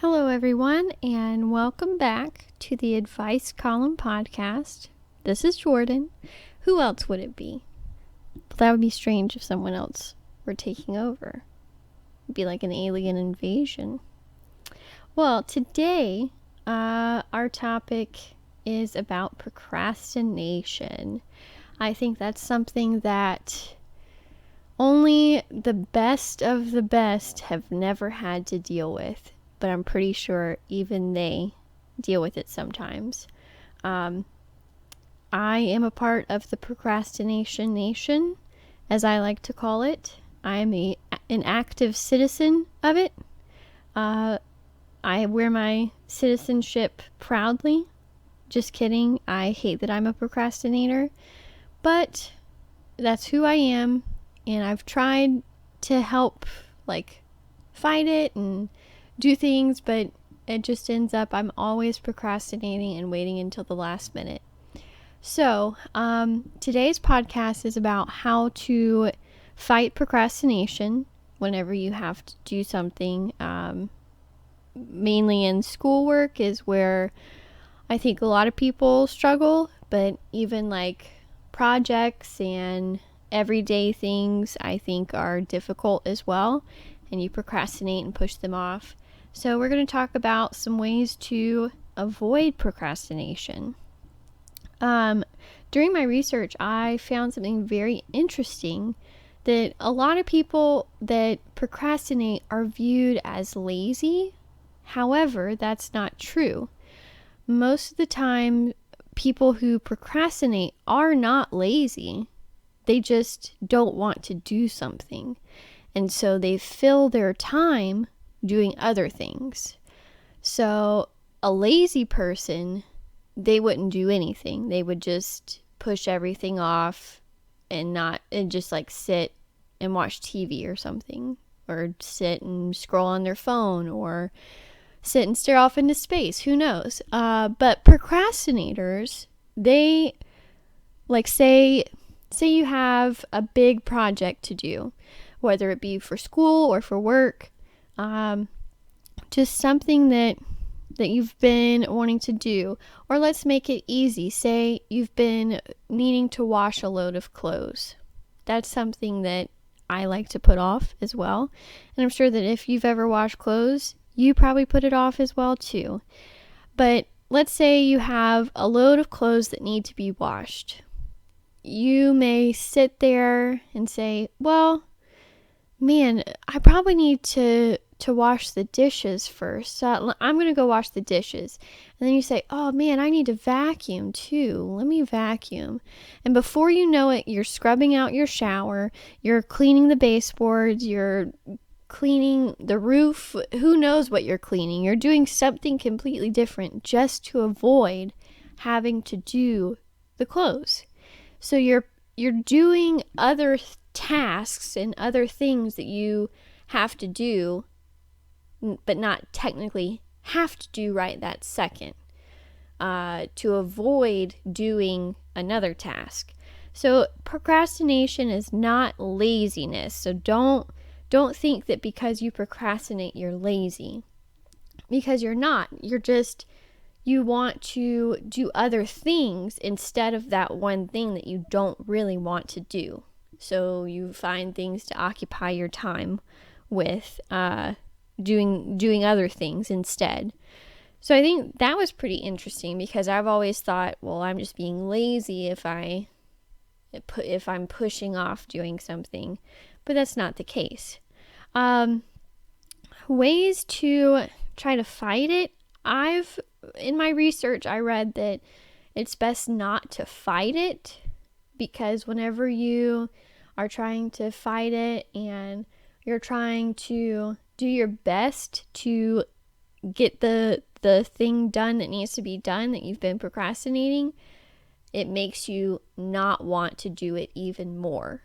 Hello, everyone, and welcome back to the Advice Column podcast. This is Jordan. Who else would it be? That would be strange if someone else were taking over. It'd be like an alien invasion. Well, today, our topic is about procrastination. I think that's something that only the best of the best have never had to deal with. But I'm pretty sure even they deal with it sometimes. I am a part of the Procrastination Nation, as I like to call it. I am an active citizen of it. I wear my citizenship proudly. Just kidding. I hate that I'm a procrastinator. But that's who I am. And I've tried to help, fight it and do things, but it just ends up I'm always procrastinating and waiting until the last minute. So today's podcast is about how to fight procrastination whenever you have to do something. Mainly in schoolwork is where I think a lot of people struggle, but even projects and everyday things I think are difficult as well, and you procrastinate and push them off. So we're going to talk about some ways to avoid procrastination. During my research, I found something very interesting, that a lot of people that procrastinate are viewed as lazy. However, that's not true. Most of the time, people who procrastinate are not lazy. They just don't want to do something. And so they fill their time doing other things. So a lazy person, they wouldn't do anything. They would just push everything off and just sit and watch TV or something, or sit and scroll on their phone, or sit and stare off into space. Who knows? But procrastinators, they say you have a big project to do, whether it be for school or for work. Just something that you've been wanting to do. Or let's make it easy. Say you've been needing to wash a load of clothes. That's something that I like to put off as well. And I'm sure that if you've ever washed clothes, you probably put it off as well too. But let's say you have a load of clothes that need to be washed. You may sit there and say, well, man, I probably need to wash the dishes first. So I'm going to go wash the dishes. And then you say, oh man, I need to vacuum too. Let me vacuum. And before you know it, you're scrubbing out your shower. You're cleaning the baseboards. You're cleaning the roof. Who knows what you're cleaning? You're doing something completely different just to avoid having to do the clothes. So you're doing other tasks and other things that you have to do, but not technically have to do right that second, to avoid doing another task. So procrastination is not laziness. So don't think that because you procrastinate you're lazy, because you're not. You want to do other things instead of that one thing that you don't really want to do. So you find things to occupy your time with, doing other things instead. So I think that was pretty interesting, because I've always thought, well, I'm just being lazy if I'm pushing off doing something, but that's not the case. Ways to try to fight it. In my research, I read that it's best not to fight it, because whenever you are trying to fight it and you're trying to do your best to get the thing done that needs to be done that you've been procrastinating, it makes you not want to do it even more.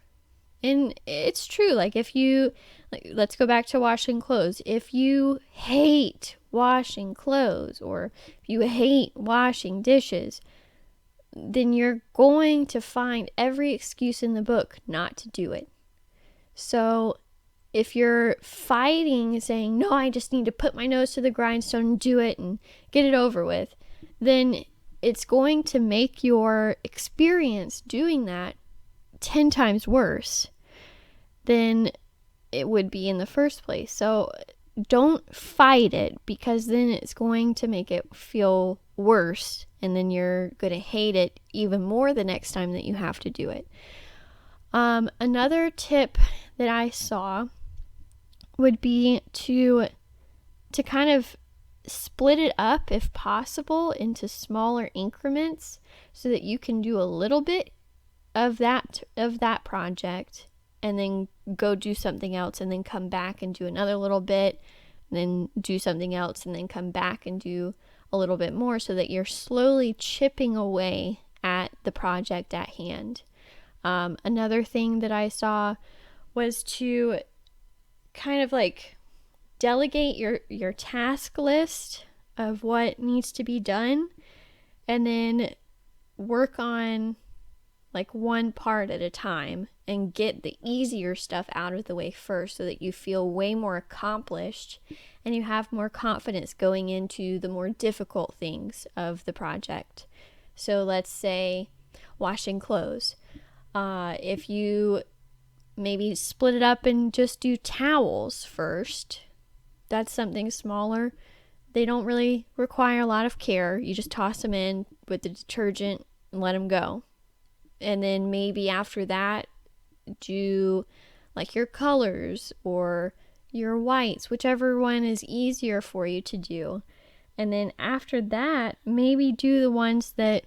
And it's true. Let's go back to washing clothes. If you hate washing clothes, or if you hate washing dishes, then you're going to find every excuse in the book not to do it. So if you're fighting, saying, no, I just need to put my nose to the grindstone and do it and get it over with, then it's going to make your experience doing that 10 times worse than it would be in the first place. So don't fight it, because then it's going to make it feel worse, and then you're going to hate it even more the next time that you have to do it. Another tip that I saw would be to kind of split it up, if possible, into smaller increments, so that you can do a little bit of that project and then go do something else, and then come back and do another little bit, and then do something else, and then come back and do a little bit more, so that you're slowly chipping away at the project at hand. Another thing that I saw was to kind of like delegate your task list of what needs to be done, and then work on like one part at a time and get the easier stuff out of the way first, so that you feel way more accomplished and you have more confidence going into the more difficult things of the project. So let's say washing clothes. If you maybe split it up and just do towels first, that's something smaller. They don't really require a lot of care. You just toss them in with the detergent and let them go. And then maybe after that, do like your colors or your whites, whichever one is easier for you to do. And then after that, maybe do the ones that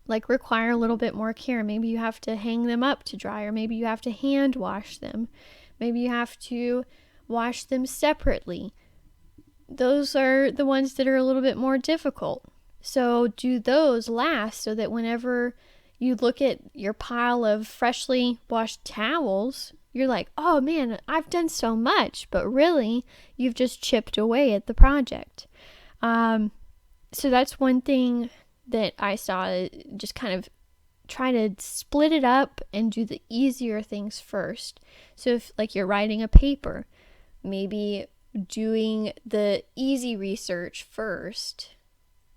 like require a little bit more care. Maybe you have to hang them up to dry, or maybe you have to hand wash them. Maybe you have to wash them separately. Those are the ones that are a little bit more difficult. So do those last, so that whenever you look at your pile of freshly washed towels, you're like, oh man, I've done so much, but really you've just chipped away at the project. So that's one thing that I saw, just kind of try to split it up and do the easier things first. So if like you're writing a paper, maybe doing the easy research first,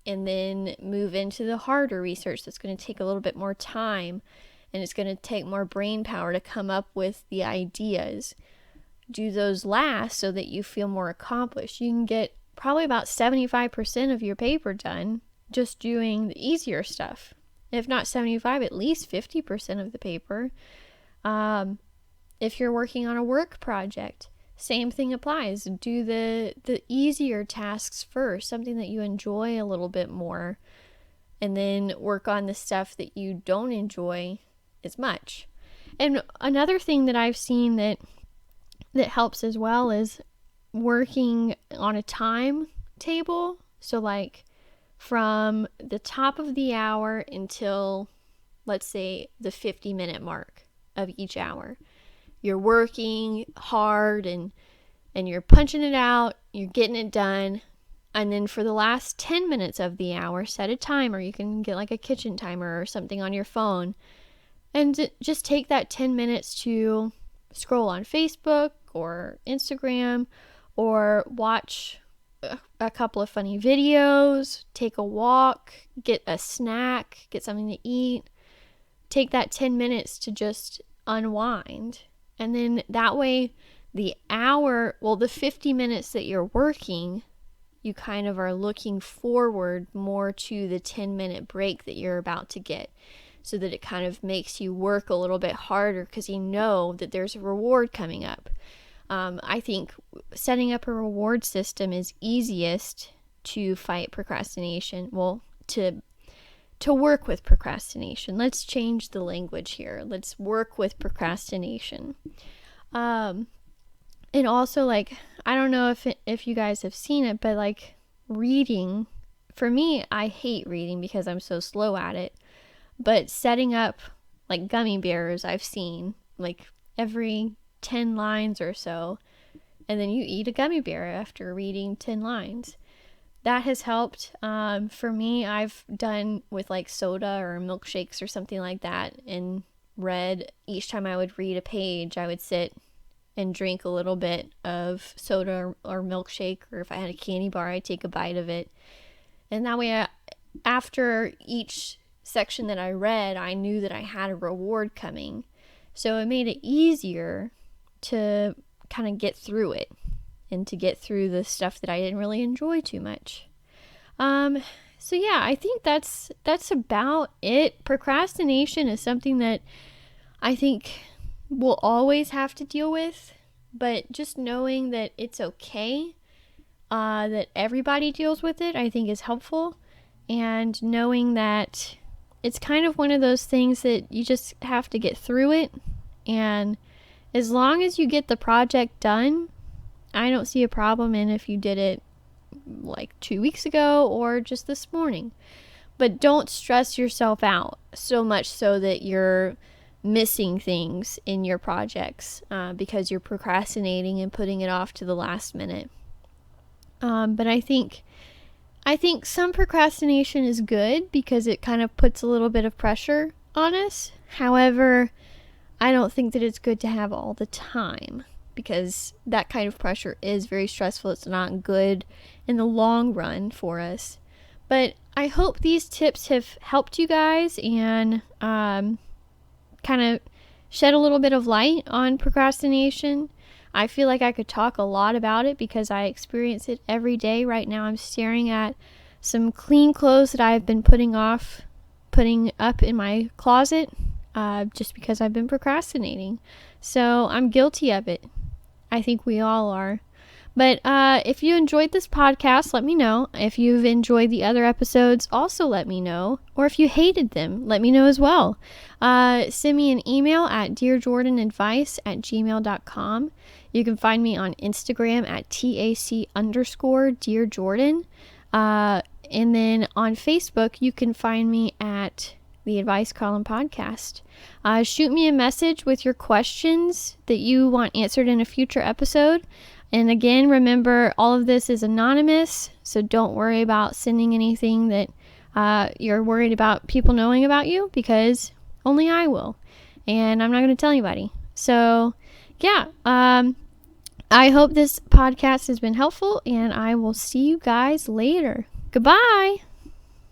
and then move into the harder research that's going to take a little bit more time, and it's going to take more brain power to come up with the ideas. Do those last, so that you feel more accomplished. You can get probably about 75% of your paper done just doing the easier stuff. If not 75, at least 50% of the paper. If you're working on a work project, same thing applies. Do the easier tasks first, something that you enjoy a little bit more, and then work on the stuff that you don't enjoy as much. And another thing that I've seen that helps as well is working on a timetable. So like from the top of the hour until, let's say, the 50-minute mark of each hour. You're working hard and you're punching it out, you're getting it done. And then for the last 10 minutes of the hour, set a timer. You can get like a kitchen timer or something on your phone. And just take that 10 minutes to scroll on Facebook or Instagram, or watch a couple of funny videos, take a walk, get a snack, get something to eat. Take that 10 minutes to just unwind. And then that way, the 50 minutes that you're working, you kind of are looking forward more to the 10-minute break that you're about to get, so that it kind of makes you work a little bit harder, because you know that there's a reward coming up. I think setting up a reward system is easiest to fight procrastination. Well, to work with procrastination. Let's change the language here. Let's work with procrastination. And also, like, I don't know if you guys have seen it, but like reading, for me, I hate reading because I'm so slow at it. But setting up like gummy bears, I've seen like every 10 lines or so, and then you eat a gummy bear after reading 10 lines. That has helped. For me, I've done with like soda or milkshakes or something like that, and read, each time I would read a page, I would sit and drink a little bit of soda or milkshake, or if I had a candy bar, I'd take a bite of it. And that way, after each section that I read, I knew that I had a reward coming. So it made it easier to kind of get through it and to get through the stuff that I didn't really enjoy too much. So yeah, I think that's about it. Procrastination is something that I think we'll always have to deal with, but just knowing that it's okay, that everybody deals with it, I think is helpful. And knowing that it's kind of one of those things that you just have to get through it. And as long as you get the project done, I don't see a problem in if you did it like 2 weeks ago or just this morning. But don't stress yourself out so much so that you're missing things in your projects because you're procrastinating and putting it off to the last minute. But I think some procrastination is good because it kind of puts a little bit of pressure on us. However, I don't think that it's good to have all the time, because that kind of pressure is very stressful. It's not good in the long run for us. But I hope these tips have helped you guys and kind of shed a little bit of light on procrastination. I feel like I could talk a lot about it because I experience it every day. Right now I'm staring at some clean clothes that I've been putting up in my closet just because I've been procrastinating. So I'm guilty of it. I think we all are. But if you enjoyed this podcast, let me know. If you've enjoyed the other episodes, also let me know. Or if you hated them, let me know as well. Send me an email at dearjordanadvice@gmail.com. You can find me on Instagram at TAC_DearJordan. And then on Facebook, you can find me at the Advice Column Podcast. Shoot me a message with your questions that you want answered in a future episode. And again, remember, all of this is anonymous, so don't worry about sending anything that you're worried about people knowing about you, because only I will. And I'm not going to tell anybody. So, yeah, I hope this podcast has been helpful, and I will see you guys later. Goodbye.